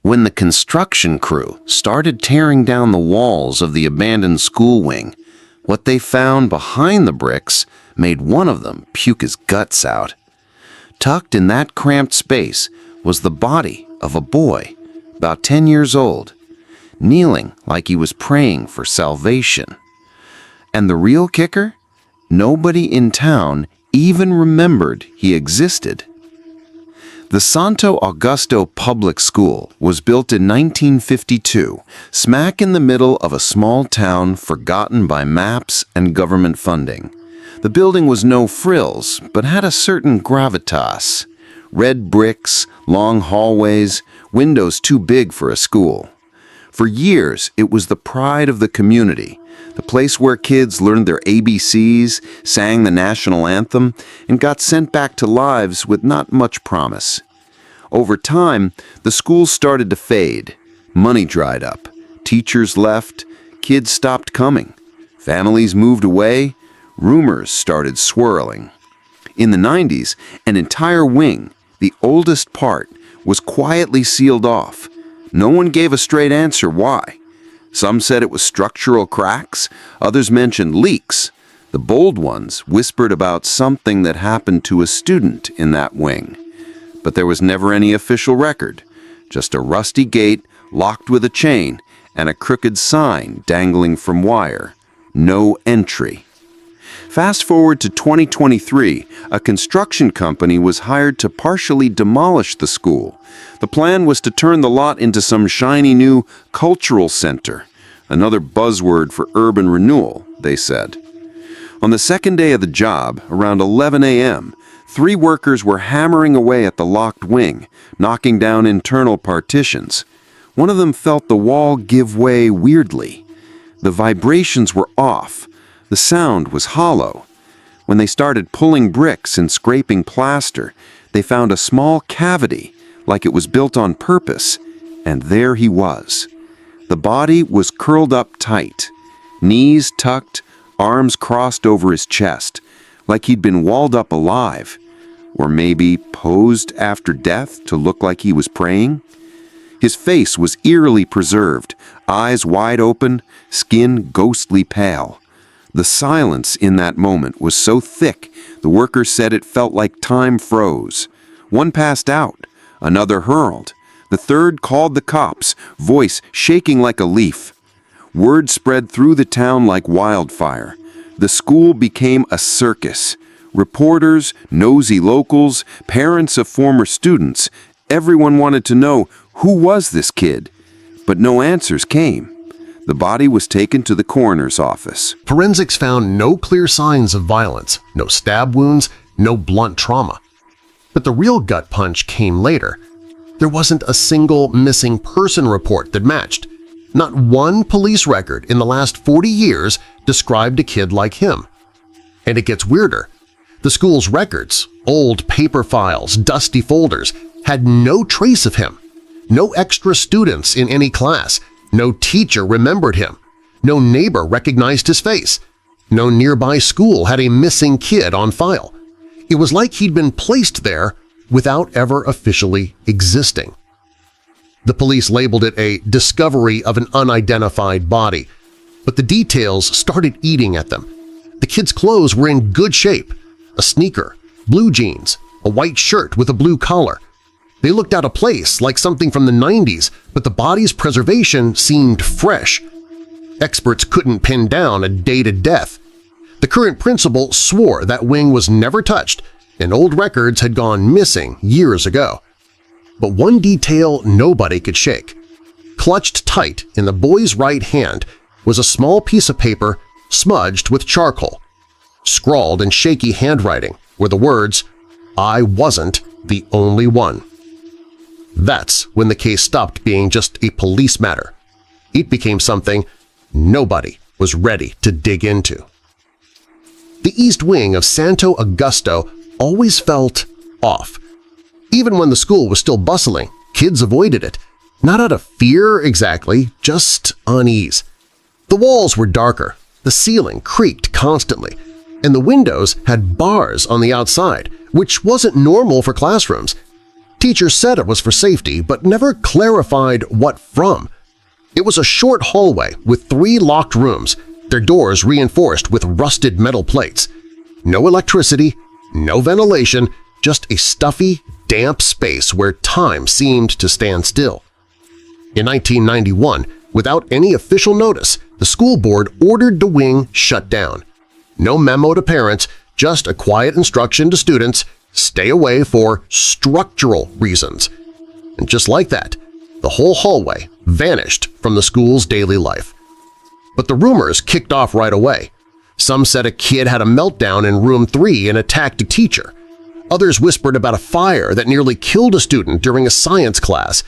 When the construction crew started tearing down the walls of the abandoned school wing, what they found behind the bricks made one of them puke his guts out. Tucked in that cramped space was the body of a boy, about 10 years old, kneeling like he was praying for salvation. And the real kicker? Nobody in town even remembered he existed. The Santo Augusto Public School was built in 1952, smack in the middle of a small town forgotten by maps and government funding. The building was no frills, but had a certain gravitas. Red bricks, long hallways, windows too big for a school. For years, it was the pride of the community, the place where kids learned their ABCs, sang the national anthem, and got sent back to lives with not much promise. Over time, the school started to fade. Money dried up. Teachers left. Kids stopped coming. Families moved away. Rumors started swirling. In the 90s, an entire wing, the oldest part, was quietly sealed off. No one gave a straight answer why. Some said it was structural cracks, others mentioned leaks. The bold ones whispered about something that happened to a student in that wing. But there was never any official record, just a rusty gate locked with a chain and a crooked sign dangling from wire. No entry. Fast forward to 2023, a construction company was hired to partially demolish the school. The plan was to turn the lot into some shiny new cultural center, another buzzword for urban renewal, they said. On the second day of the job, around 11 a.m., 3 workers were hammering away at the locked wing, knocking down internal partitions. One of them felt the wall give way weirdly. The vibrations were off. The sound was hollow. When they started pulling bricks and scraping plaster, they found a small cavity, like it was built on purpose, and there he was. The body was curled up tight, knees tucked, arms crossed over his chest, like he'd been walled up alive, or maybe posed after death to look like he was praying. His face was eerily preserved, eyes wide open, skin ghostly pale. The silence in that moment was so thick, the workers said it felt like time froze. One passed out, another hurled. The third called the cops, voice shaking like a leaf. Word spread through the town like wildfire. The school became a circus. Reporters, nosy locals, parents of former students, everyone wanted to know who was this kid. But no answers came. The body was taken to the coroner's office. Forensics found no clear signs of violence, no stab wounds, no blunt trauma. But the real gut punch came later. There wasn't a single missing person report that matched. Not one police record in the last 40 years described a kid like him. And it gets weirder. The school's records, old paper files, dusty folders, had no trace of him. No extra students in any class. No teacher remembered him. No neighbor recognized his face. No nearby school had a missing kid on file. It was like he'd been placed there without ever officially existing. The police labeled it a discovery of an unidentified body, but the details started eating at them. The kid's clothes were in good shape: a sneaker, blue jeans, a white shirt with a blue collar. They looked out of place, like something from the 90s, but the body's preservation seemed fresh. Experts couldn't pin down a dated death. The current principal swore that wing was never touched, and old records had gone missing years ago. But one detail nobody could shake. Clutched tight in the boy's right hand was a small piece of paper smudged with charcoal. Scrawled in shaky handwriting were the words, "I wasn't the only one." That's when the case stopped being just a police matter. It became something nobody was ready to dig into. The East Wing of Santo Augusto always felt off. Even when the school was still bustling, kids avoided it. Not out of fear exactly, just unease. The walls were darker, the ceiling creaked constantly, and the windows had bars on the outside, which wasn't normal for classrooms. Teachers said it was for safety, but never clarified what from. It was a short hallway with 3 locked rooms, their doors reinforced with rusted metal plates. No electricity, no ventilation, just a stuffy, damp space where time seemed to stand still. In 1991, without any official notice, the school board ordered the wing shut down. No memo to parents, just a quiet instruction to students, stay away for structural reasons. And just like that, the whole hallway vanished from the school's daily life. But the rumors kicked off right away. Some said a kid had a meltdown in room 3 and attacked a teacher. Others whispered about a fire that nearly killed a student during a science class.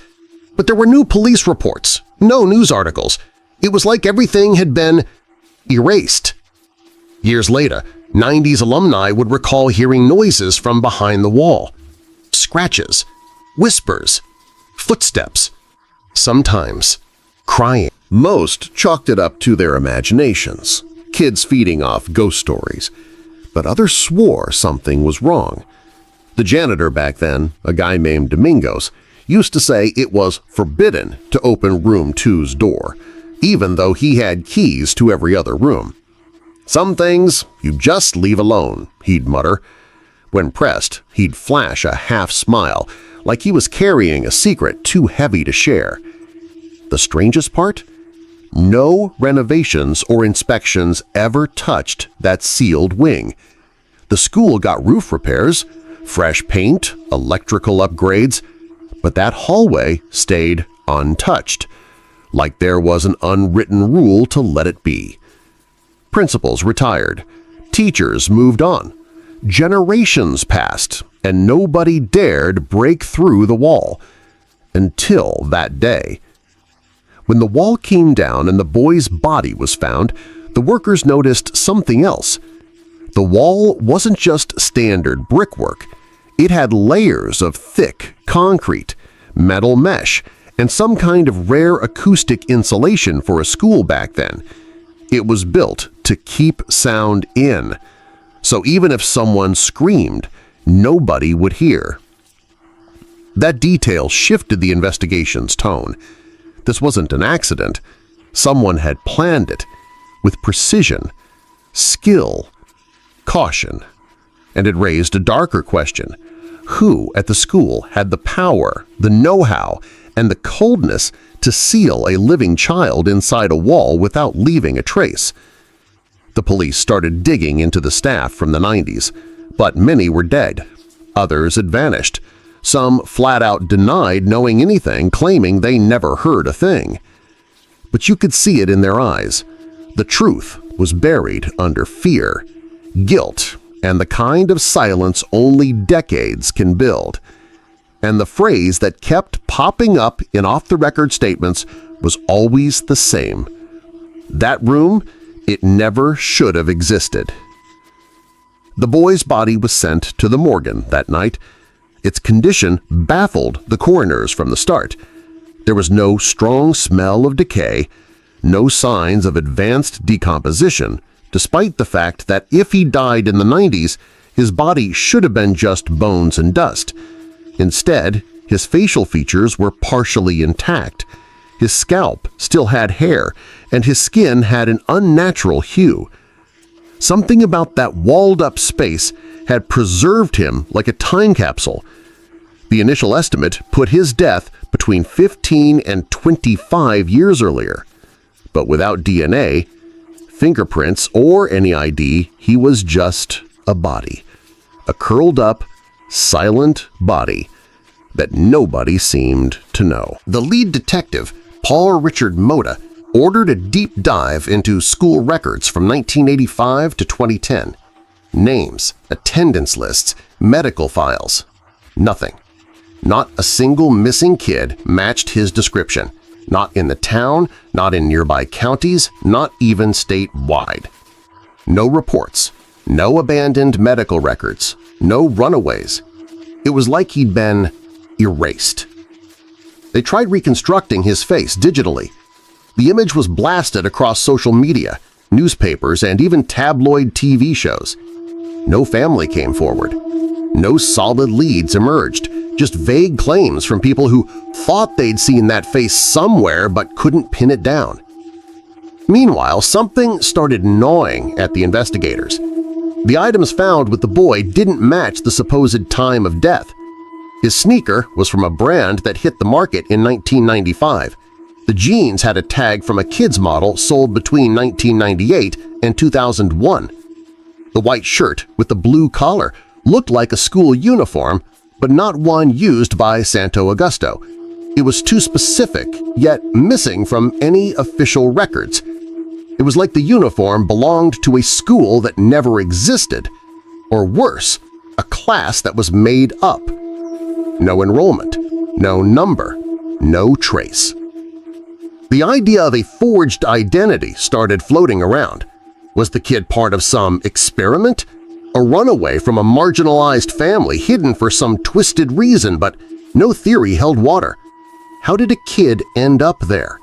But there were no police reports, no news articles. It was like everything had been erased. Years later, 90s alumni would recall hearing noises from behind the wall. Scratches, whispers, footsteps, sometimes crying. Most chalked it up to their imaginations, kids feeding off ghost stories, but others swore something was wrong. The janitor back then, a guy named Domingos, used to say it was forbidden to open room 2's door, even though he had keys to every other room. Some things you just leave alone, he'd mutter. When pressed, he'd flash a half-smile, like he was carrying a secret too heavy to share. The strangest part? No renovations or inspections ever touched that sealed wing. The school got roof repairs, fresh paint, electrical upgrades, but that hallway stayed untouched, like there was an unwritten rule to let it be. Principals retired, teachers moved on, generations passed, and nobody dared break through the wall. Until that day. When the wall came down and the boy's body was found, the workers noticed something else. The wall wasn't just standard brickwork. It had layers of thick concrete, metal mesh, and some kind of rare acoustic insulation for a school back then. It was built to keep sound in, so even if someone screamed, nobody would hear. That detail shifted the investigation's tone. This wasn't an accident. Someone had planned it with precision, skill, caution. And it raised a darker question. Who at the school had the power, the know-how, and the coldness to seal a living child inside a wall without leaving a trace? The police started digging into the staff from the 90s, but many were dead. Others had vanished. Some flat-out denied knowing anything, claiming they never heard a thing. But you could see it in their eyes. The truth was buried under fear, guilt, and the kind of silence only decades can build. And the phrase that kept popping up in off-the-record statements was always the same. That room, it never should have existed. The boy's body was sent to the morgue that night. Its condition baffled the coroners from the start. There was no strong smell of decay, no signs of advanced decomposition, despite the fact that if he died in the 90s, his body should have been just bones and dust. Instead, his facial features were partially intact. His scalp still had hair, and his skin had an unnatural hue. Something about that walled-up space had preserved him like a time capsule. The initial estimate put his death between 15 and 25 years earlier. But without DNA, fingerprints, or any ID, he was just a body. A curled-up, silent body that nobody seemed to know. The lead detective, Paul Richard Moda, ordered a deep dive into school records from 1985 to 2010. Names, attendance lists, medical files. Nothing. Not a single missing kid matched his description. Not in the town, not in nearby counties, not even statewide. No reports, no abandoned medical records, no runaways. It was like he'd been erased. They tried reconstructing his face digitally. The image was blasted across social media, newspapers, and even tabloid TV shows. No family came forward. No solid leads emerged, just vague claims from people who thought they'd seen that face somewhere but couldn't pin it down. Meanwhile, something started gnawing at the investigators. The items found with the boy didn't match the supposed time of death. His sneaker was from a brand that hit the market in 1995. The jeans had a tag from a kid's model sold between 1998 and 2001. The white shirt with the blue collar looked like a school uniform, but not one used by Santo Augusto. It was too specific, yet missing from any official records. It was like the uniform belonged to a school that never existed, or worse, a class that was made up. No enrollment, no number, no trace. The idea of a forged identity started floating around. Was the kid part of some experiment? A runaway from a marginalized family hidden for some twisted reason, but no theory held water. How did a kid end up there?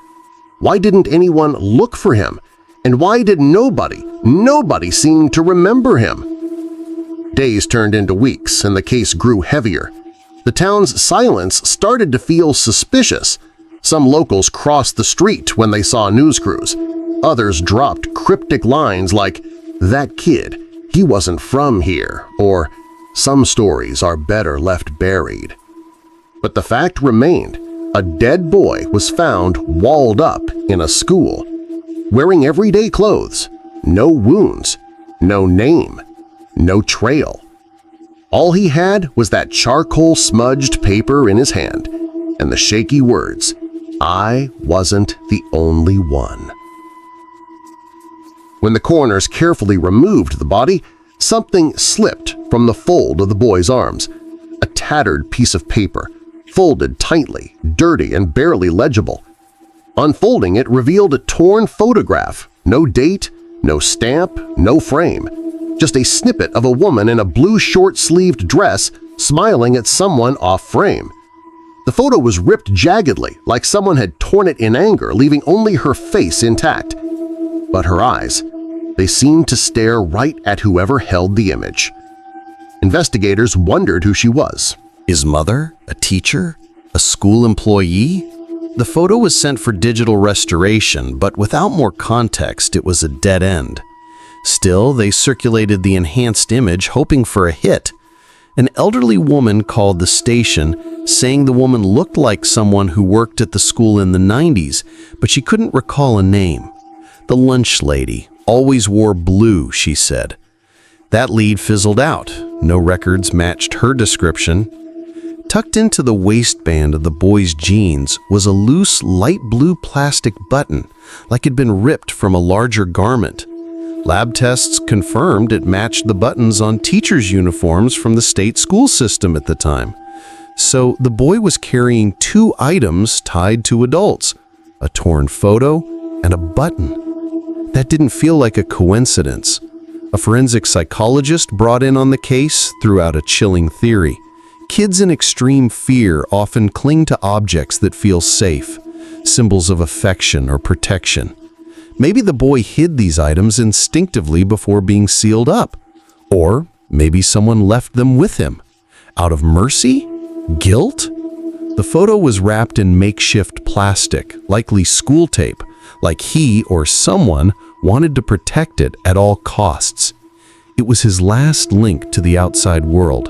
Why didn't anyone look for him? And why did nobody seem to remember him? Days turned into weeks and the case grew heavier. The town's silence started to feel suspicious. Some locals crossed the street when they saw news crews. Others dropped cryptic lines like, "That kid, he wasn't from here," or "Some stories are better left buried." But the fact remained, a dead boy was found walled up in a school, wearing everyday clothes, no wounds, no name, no trail. All he had was that charcoal-smudged paper in his hand and the shaky words, "I wasn't the only one." When the coroners carefully removed the body, something slipped from the fold of the boy's arms, a tattered piece of paper, folded tightly, dirty, and barely legible. Unfolding it revealed a torn photograph, no date, no stamp, no frame, just a snippet of a woman in a blue short-sleeved dress smiling at someone off-frame. The photo was ripped jaggedly, like someone had torn it in anger, leaving only her face intact. But her eyes, they seemed to stare right at whoever held the image. Investigators wondered who she was. His mother? A teacher? A school employee? The photo was sent for digital restoration, but without more context, it was a dead end. Still, they circulated the enhanced image hoping for a hit. An elderly woman called the station, saying the woman looked like someone who worked at the school in the 90s, but she couldn't recall a name. The lunch lady, always wore blue, she said. That lead fizzled out. No records matched her description. Tucked into the waistband of the boy's jeans was a loose light blue plastic button, like it had been ripped from a larger garment. Lab tests confirmed it matched the buttons on teachers' uniforms from the state school system at the time. So the boy was carrying two items tied to adults, a torn photo and a button. That didn't feel like a coincidence. A forensic psychologist brought in on the case threw out a chilling theory. Kids in extreme fear often cling to objects that feel safe, symbols of affection or protection. Maybe the boy hid these items instinctively before being sealed up. Or maybe someone left them with him. Out of mercy? Guilt? The photo was wrapped in makeshift plastic, likely school tape, like he or someone wanted to protect it at all costs. It was his last link to the outside world.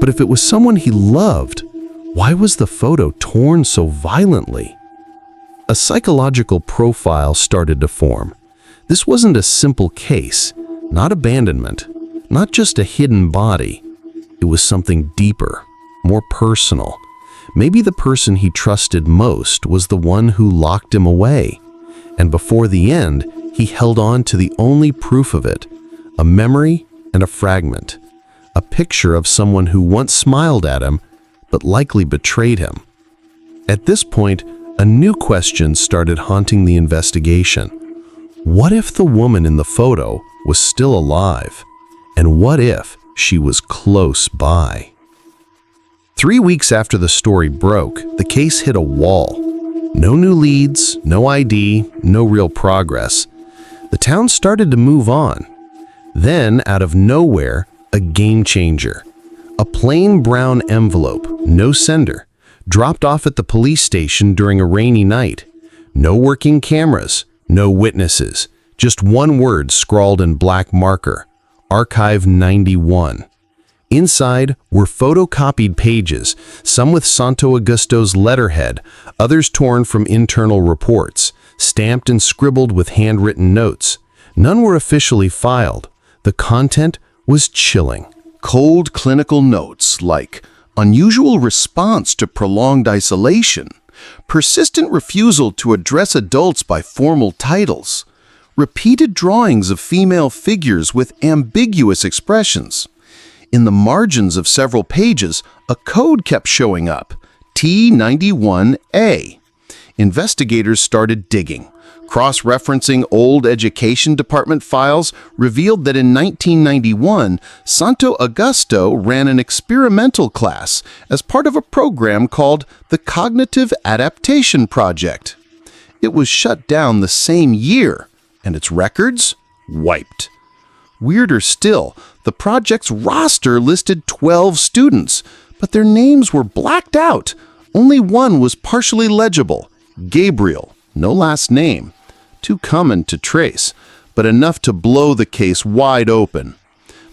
But if it was someone he loved, why was the photo torn so violently? A psychological profile started to form. This wasn't a simple case, not abandonment, not just a hidden body. It was something deeper, more personal. Maybe the person he trusted most was the one who locked him away. And before the end, he held on to the only proof of it, a memory and a fragment, a picture of someone who once smiled at him, but likely betrayed him. At this point, a new question started haunting the investigation. What if the woman in the photo was still alive? And what if she was close by? 3 weeks after the story broke, the case hit a wall. No new leads, no ID, no real progress. The town started to move on. Then, out of nowhere, a game changer. A plain brown envelope, no sender, dropped off at the police station during a rainy night. No working cameras, no witnesses, just one word scrawled in black marker, Archive 91. Inside were photocopied pages, some with Santo Augusto's letterhead, others torn from internal reports, stamped and scribbled with handwritten notes. None were officially filed. The content was chilling. Cold clinical notes like unusual response to prolonged isolation, persistent refusal to address adults by formal titles, repeated drawings of female figures with ambiguous expressions. In the margins of several pages, a code kept showing up, T91A. Investigators started digging. Cross-referencing old education department files revealed that in 1991, Santo Augusto ran an experimental class as part of a program called the Cognitive Adaptation Project. It was shut down the same year, and its records wiped. Weirder still, the project's roster listed 12 students, but their names were blacked out. Only one was partially legible, Gabriel, no last name. Too common to trace, but enough to blow the case wide open.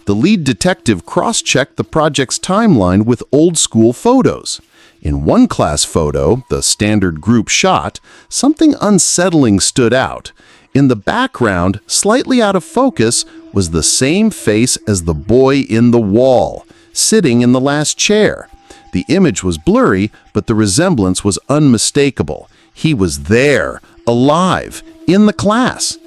The lead detective cross-checked the project's timeline with old-school photos. In one class photo, the standard group shot, something unsettling stood out. In the background, slightly out of focus, was the same face as the boy in the wall, sitting in the last chair. The image was blurry, but the resemblance was unmistakable. He was there, alive, in the class.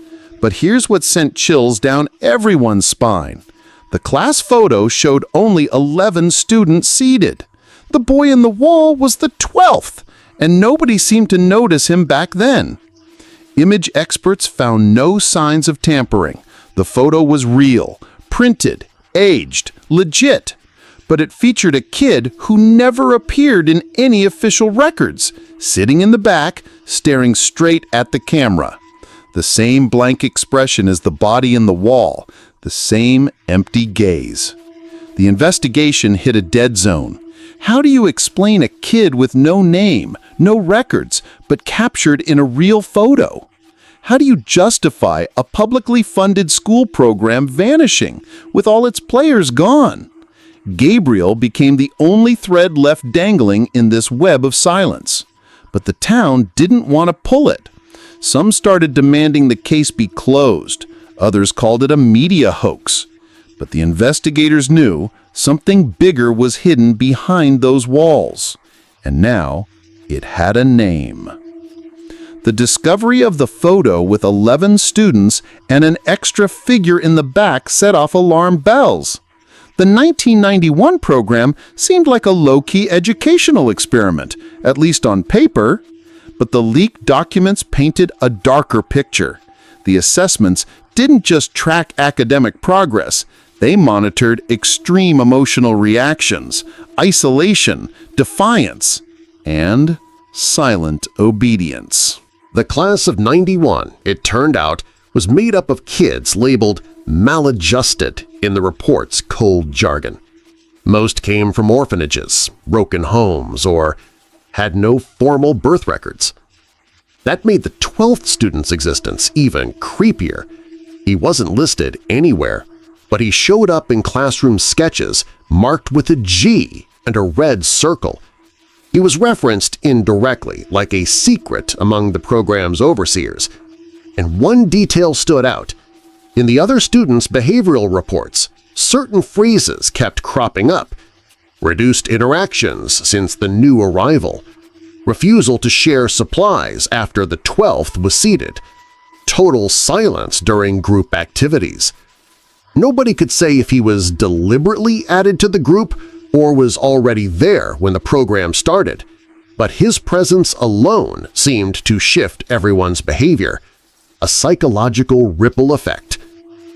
But here's what sent chills down everyone's spine. The class photo showed only 11 students seated. The boy in the wall was the 12th, and nobody seemed to notice him back then. Image experts found no signs of tampering. The photo was real, printed, aged, legit. But it featured a kid who never appeared in any official records, sitting in the back, staring straight at the camera. The same blank expression as the body in the wall, the same empty gaze. The investigation hit a dead zone. How do you explain a kid with no name, no records, but captured in a real photo? How do you justify a publicly funded school program vanishing, with all its players gone? Gabriel became the only thread left dangling in this web of silence. But the town didn't want to pull it. Some started demanding the case be closed. Others called it a media hoax. But the investigators knew something bigger was hidden behind those walls. And now it had a name. The discovery of the photo with 11 students and an extra figure in the back set off alarm bells. The 1991 program seemed like a low-key educational experiment, at least on paper. But the leaked documents painted a darker picture. The assessments didn't just track academic progress. They monitored extreme emotional reactions, isolation, defiance, and silent obedience. The class of 91, it turned out, was made up of kids labeled maladjusted in the report's cold jargon. Most came from orphanages, broken homes, or had no formal birth records. That made the 12th student's existence even creepier. He wasn't listed anywhere, but he showed up in classroom sketches marked with a G and a red circle. He was referenced indirectly, like a secret among the program's overseers. And one detail stood out. In the other students' behavioral reports, certain phrases kept cropping up. Reduced interactions since the new arrival, refusal to share supplies after the 12th was seated, total silence during group activities. Nobody could say if he was deliberately added to the group or was already there when the program started, but his presence alone seemed to shift everyone's behavior, a psychological ripple effect,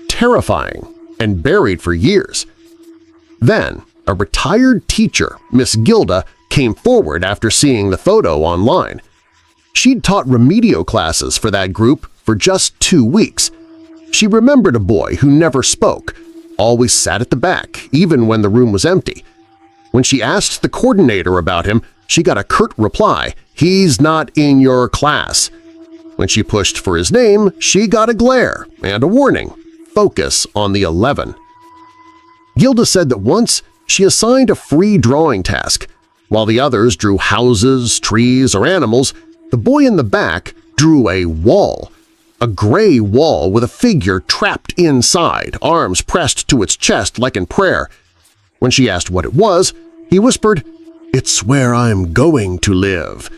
terrifying and buried for years. Then, a retired teacher, Miss Gilda, came forward after seeing the photo online. She'd taught remedial classes for that group for just 2 weeks. She remembered a boy who never spoke, always sat at the back, even when the room was empty. When she asked the coordinator about him, she got a curt reply, "He's not in your class." When she pushed for his name, she got a glare and a warning, "Focus on the 11." Gilda said that once she assigned a free drawing task. While the others drew houses, trees, or animals, the boy in the back drew a wall. A gray wall with a figure trapped inside, arms pressed to its chest like in prayer. When she asked what it was, he whispered, "It's where I'm going to live."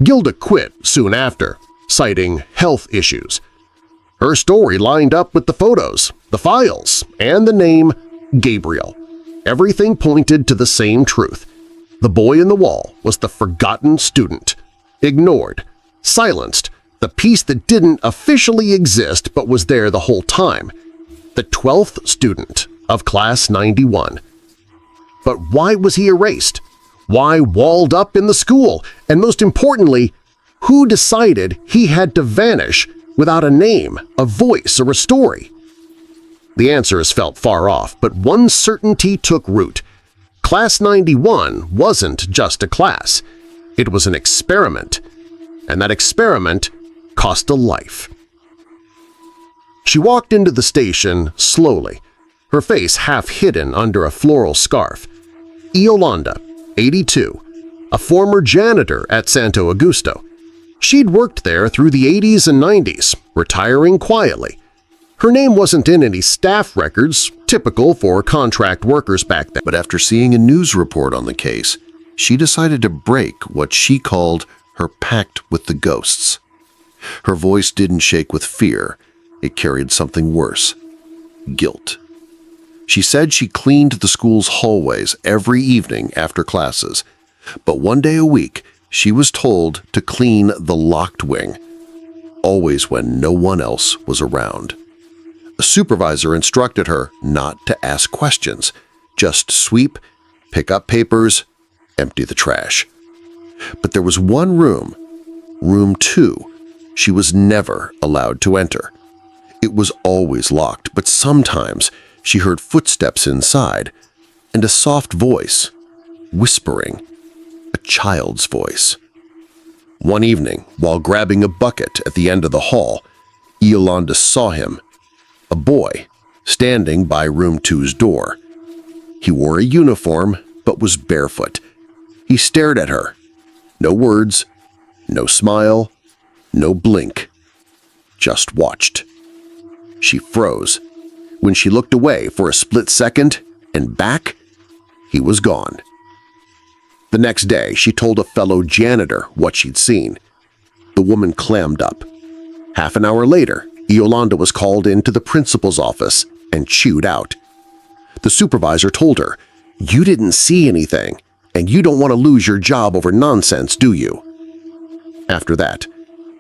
Gilda quit soon after, citing health issues. Her story lined up with the photos, the files, and the name Gabriel. Everything pointed to the same truth. The boy in the wall was the forgotten student, ignored, silenced, the piece that didn't officially exist but was there the whole time, the 12th student of Class 91. But why was he erased? Why walled up in the school? And most importantly, who decided he had to vanish without a name, a voice, or a story? The answers felt far off, but one certainty took root. Class 91 wasn't just a class. It was an experiment, and that experiment cost a life. She walked into the station slowly, her face half hidden under a floral scarf. Yolanda, 82, a former janitor at Santo Augusto. She'd worked there through the 80s and 90s, retiring quietly. Her name wasn't in any staff records, typical for contract workers back then. But after seeing a news report on the case, she decided to break what she called her pact with the ghosts. Her voice didn't shake with fear. It carried something worse – guilt. She said she cleaned the school's hallways every evening after classes, but one day a week she was told to clean the locked wing, always when no one else was around. A supervisor instructed her not to ask questions, just sweep, pick up papers, empty the trash. But there was one room, room 2, she was never allowed to enter. It was always locked, but sometimes she heard footsteps inside and a soft voice, whispering, a child's voice. One evening, while grabbing a bucket at the end of the hall, Yolanda saw him, a boy, standing by room 2's door. He wore a uniform but was barefoot. He stared at her. No words, no smile, no blink. Just watched. She froze. When she looked away for a split second and back, he was gone. The next day, she told a fellow janitor what she'd seen. The woman clammed up. Half an hour later, Yolanda was called into the principal's office and chewed out. The supervisor told her, "You didn't see anything, and you don't want to lose your job over nonsense, do you?" After that,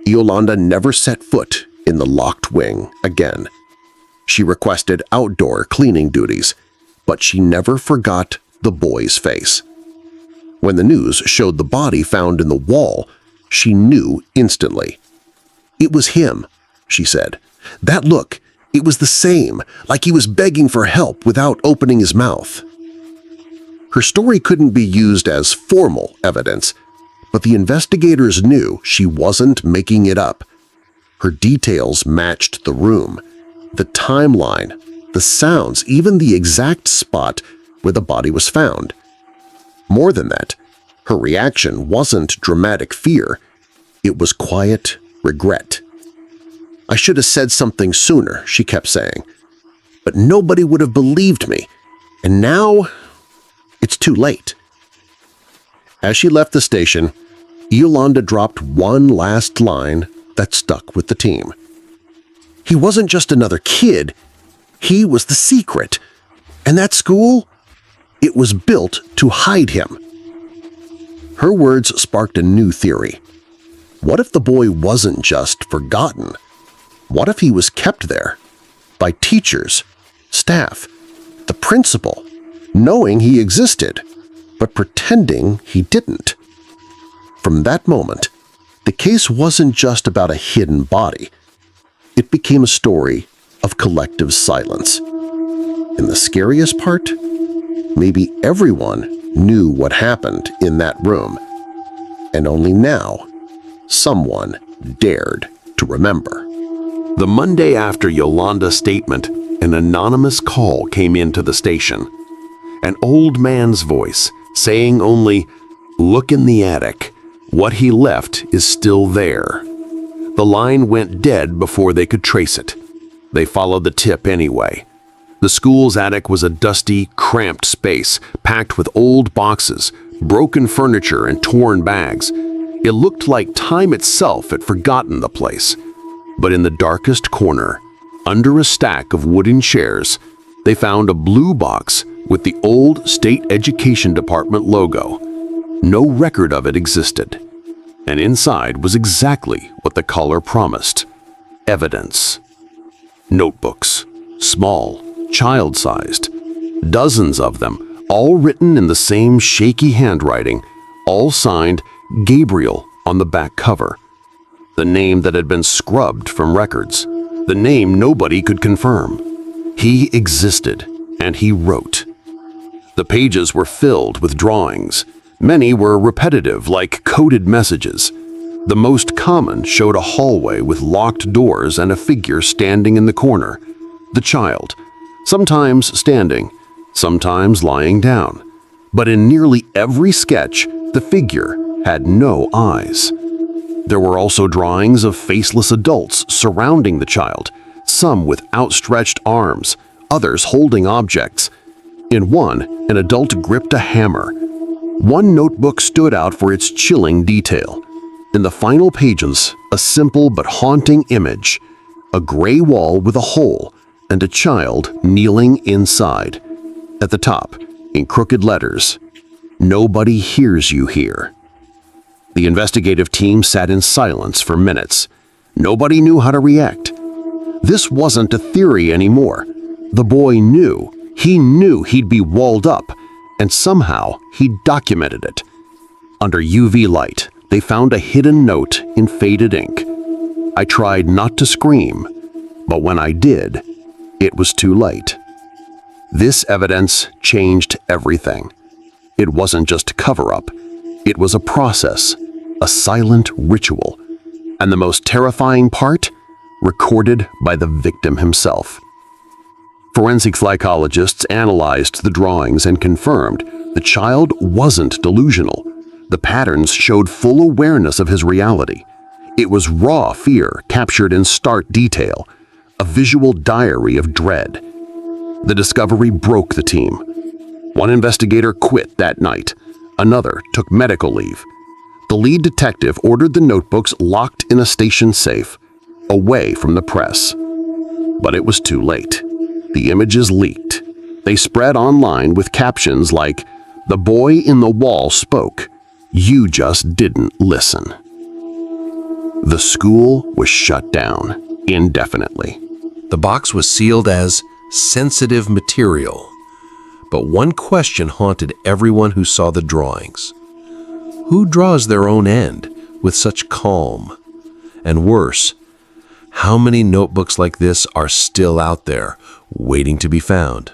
Yolanda never set foot in the locked wing again. She requested outdoor cleaning duties, but she never forgot the boy's face. When the news showed the body found in the wall, she knew instantly. "It was him," she said. "That look, it was the same, like he was begging for help without opening his mouth." Her story couldn't be used as formal evidence, but the investigators knew she wasn't making it up. Her details matched the room, the timeline, the sounds, even the exact spot where the body was found. More than that, her reaction wasn't dramatic fear. It was quiet regret. "I should have said something sooner," she kept saying. "But nobody would have believed me, and now it's too late." As she left the station, Yolanda dropped one last line that stuck with the team. He wasn't just another kid, he was the secret. And that school? It was built to hide him. Her words sparked a new theory. What if the boy wasn't just forgotten? What if he was kept there? By teachers, staff, the principal, knowing he existed, but pretending he didn't. From that moment, the case wasn't just about a hidden body. It became a story of collective silence. And the scariest part? Maybe everyone knew what happened in that room. And only now, someone dared to remember. The Monday after Yolanda's statement, an anonymous call came into the station. An old man's voice saying only, "Look in the attic. What he left is still there." The line went dead before they could trace it. They followed the tip anyway. The school's attic was a dusty, cramped space packed with old boxes, broken furniture, and torn bags. It looked like time itself had forgotten the place. But in the darkest corner, under a stack of wooden chairs, they found a blue box with the old State Education Department logo. No record of it existed. And inside was exactly what the caller promised: evidence. Notebooks, small, child-sized, dozens of them, all written in the same shaky handwriting, all signed Gabriel on the back cover. The name that had been scrubbed from records, the name nobody could confirm. He existed, and he wrote. The pages were filled with drawings. Many were repetitive, like coded messages. The most common showed a hallway with locked doors and a figure standing in the corner. The child, sometimes standing, sometimes lying down. But in nearly every sketch, the figure had no eyes. There were also drawings of faceless adults surrounding the child, some with outstretched arms, others holding objects. In one, an adult gripped a hammer. One notebook stood out for its chilling detail. In the final pages, a simple but haunting image, a gray wall with a hole and a child kneeling inside. At the top, in crooked letters, "Nobody hears you here." The investigative team sat in silence for minutes. Nobody knew how to react. This wasn't a theory anymore. The boy knew. He knew he'd be walled up, and somehow he documented it. Under UV light, they found a hidden note in faded ink. I tried not to scream, but when I did, it was too late. This evidence changed everything. It wasn't just a cover-up. It was a process, a silent ritual, and the most terrifying part, recorded by the victim himself. Forensic psychologists analyzed the drawings and confirmed the child wasn't delusional. The patterns showed full awareness of his reality. It was raw fear captured in stark detail, a visual diary of dread. The discovery broke the team. One investigator quit that night. Another took medical leave. The lead detective ordered the notebooks locked in a station safe, away from the press. But it was too late. The images leaked. They spread online with captions like, "The boy in the wall spoke. You just didn't listen." The school was shut down indefinitely. The box was sealed as sensitive material. But one question haunted everyone who saw the drawings. Who draws their own end with such calm? And worse, how many notebooks like this are still out there, waiting to be found?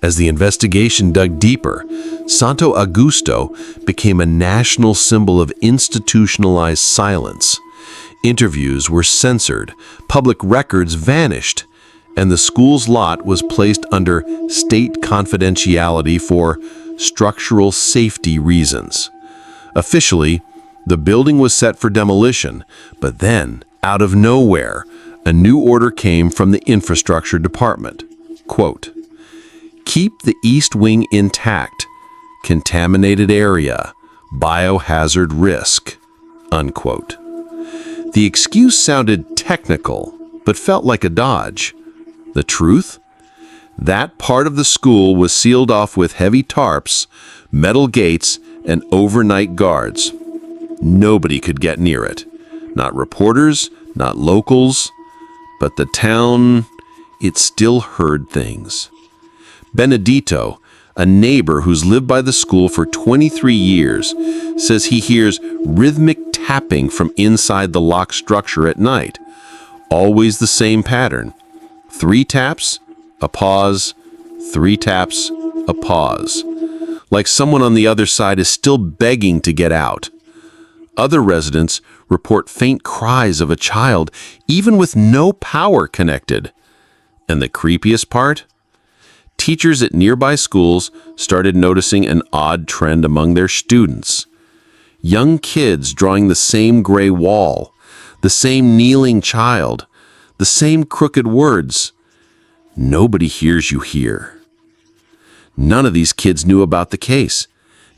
As the investigation dug deeper, Santo Augusto became a national symbol of institutionalized silence. Interviews were censored, public records vanished, and the school's lot was placed under state confidentiality for structural safety reasons. Officially, the building was set for demolition, but then, out of nowhere, a new order came from the infrastructure department. Quote, "Keep the east wing intact. Contaminated area. Biohazard risk." Unquote. The excuse sounded technical, but felt like a dodge. The truth? That part of the school was sealed off with heavy tarps, metal gates, and overnight guards. Nobody could get near it. Not reporters, not locals, but the town, it still heard things. Benedito, a neighbor who's lived by the school for 23 years, says he hears rhythmic tapping from inside the locked structure at night. Always the same pattern. 3 taps, a pause, 3 taps, a pause. like someone on the other side is still begging to get out. Other residents report faint cries of a child, even with no power connected. And the creepiest part? Teachers at nearby schools started noticing an odd trend among their students. Young kids drawing the same gray wall, the same kneeling child, the same crooked words. Nobody hears you here. None of these kids knew about the case.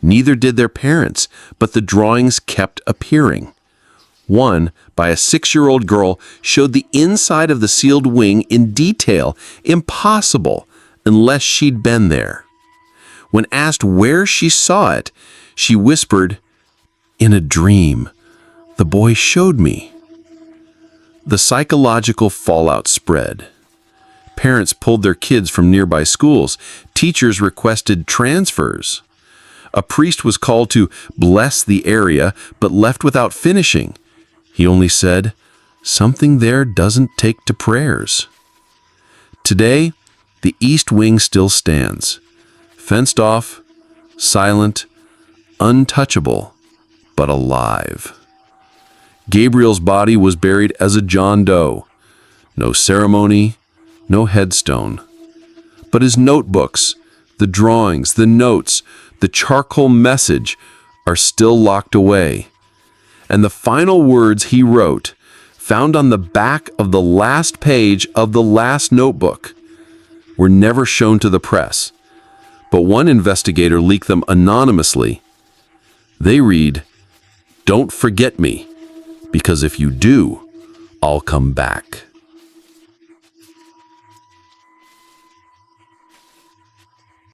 Neither did their parents, but the drawings kept appearing. One, by a 6-year-old girl, showed the inside of the sealed wing in detail, impossible unless she'd been there. When asked where she saw it, she whispered, "In a dream, the boy showed me." The psychological fallout spread. Parents pulled their kids from nearby schools. Teachers requested transfers. A priest was called to bless the area, but left without finishing. He only said, "Something there doesn't take to prayers." Today, the East Wing still stands, fenced off, silent, untouchable, but alive. Gabriel's body was buried as a John Doe. No ceremony, no headstone. But his notebooks, the drawings, the notes, the charcoal message are still locked away. And the final words he wrote, found on the back of the last page of the last notebook, were never shown to the press. But one investigator leaked them anonymously. They read, "Don't forget me, because if you do, I'll come back."